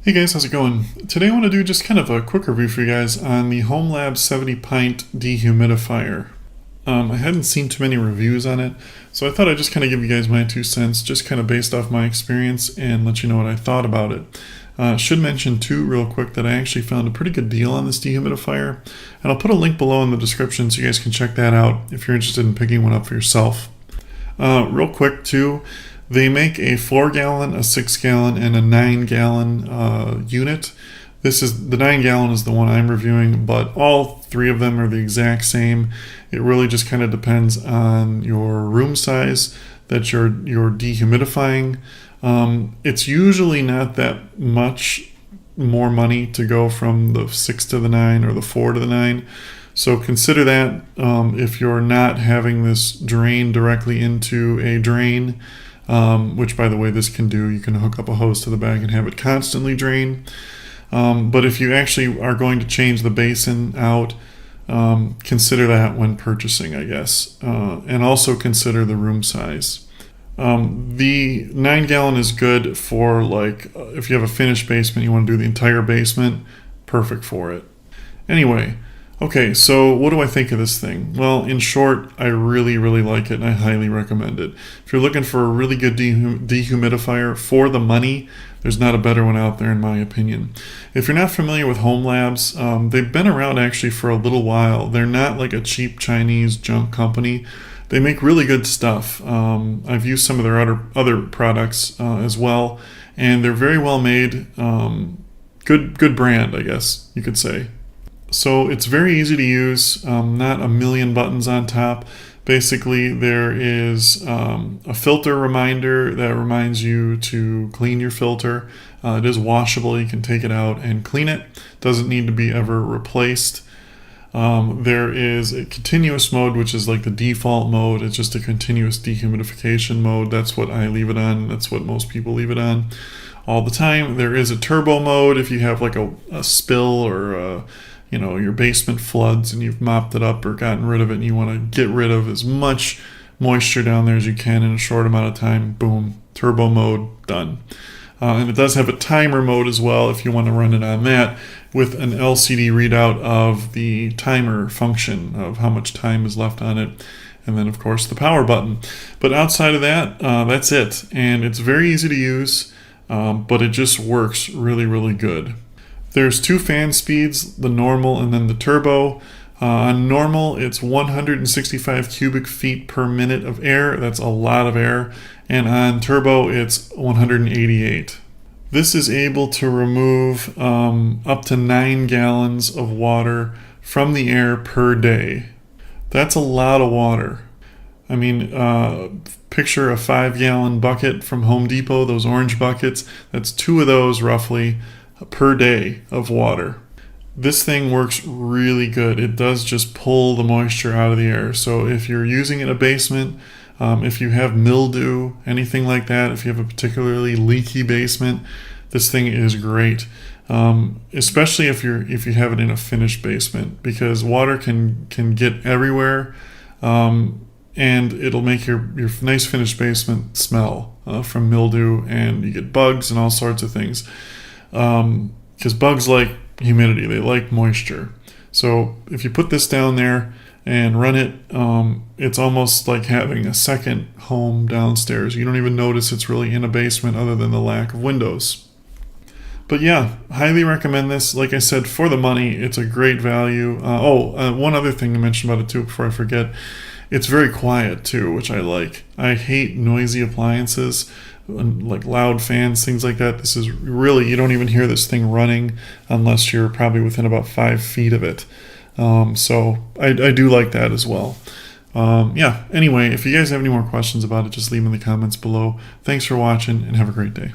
Hey guys, how's it going? Today I want to do just kind of a quick review for you guys on the hOmeLabs 70 Pint Dehumidifier. I hadn't seen too many reviews on it, so I thought I'd just kind of give you guys my 2 cents, just kind of based off my experience and let you know what I thought about it. Should mention too, real quick, that I actually found a pretty good deal on this dehumidifier, and I'll put a link below in the description so you guys can check that out if you're interested in picking one up for yourself. Real quick too, they make a 4-gallon, a 6-gallon, and a 9-gallon unit. This is the 9-gallon is the one I'm reviewing, but all three of them are the exact same. It really just kind of depends on your room size that you're dehumidifying. It's usually not that much more money to go from the 6 to the 9 or the 4 to the 9. So consider that if you're not having this drain directly into a drain, which by the way this can do. You can hook up a hose to the back and have it constantly drain. But if you actually are going to change the basin out, consider that when purchasing, I guess. And also consider the room size. The 9-gallon is good for, like, if you have a finished basement, you want to do the entire basement, perfect for it. Anyway, okay, so what do I think of this thing? Well, in short, I really like it and I highly recommend it. If you're looking for a really good dehumidifier for the money, there's not a better one out there in my opinion. If you're not familiar with hOmeLabs, they've been around actually for a little while. They're not like a cheap Chinese junk company. They make really good stuff. I've used some of their other products as well, and they're very well made. Good brand, I guess you could say. So it's very easy to use, not a million buttons on top. Basically, there is a filter reminder that reminds you to clean your filter. It is washable. You can take it out and clean it. Doesn't need to be ever replaced. There is a continuous mode, which is like the default mode. It's just a continuous dehumidification mode. That's what I leave it on. That's what most people leave it on all the time. There is a turbo mode if you have like a spill or your basement floods and you've mopped it up or gotten rid of it and you want to get rid of as much moisture down there as you can in a short amount of time. Boom, turbo mode, done. And it does have a timer mode as well if you want to run it on that, with an LCD readout of the timer function of how much time is left on it, and then of course the power button. But outside of that, that's it. And it's very easy to use, but it just works really good. There's 2 fan speeds, the normal and then the turbo. On normal, it's 165 cubic feet per minute of air. That's a lot of air. And on turbo, it's 188. This is able to remove up to 9 gallons of water from the air per day. That's a lot of water. I mean, picture a 5-gallon bucket from Home Depot, those orange buckets. That's 2 of those roughly per day of water. This thing works really good. It does just pull the moisture out of the air. So if you're using it in a basement, if you have mildew, anything like that, if you have a particularly leaky basement, this thing is great. Especially if you have it in a finished basement, because water can get everywhere, and it'll make your nice finished basement smell from mildew, and you get bugs and all sorts of things. Because bugs like humidity, they like moisture. So if you put this down there and run it, it's almost like having a second home downstairs. You don't even notice it's really in a basement other than the lack of windows. But yeah, highly recommend this. Like I said, for the money, it's a great value. One other thing to mention about it too before I forget, it's very quiet too, which I like. I hate noisy appliances, like loud fans, things like that. This is really, you don't even hear this thing running unless you're probably within about 5 feet of it. So I do like that as well. Anyway, if you guys have any more questions about it, just leave them in the comments below. Thanks for watching and have a great day.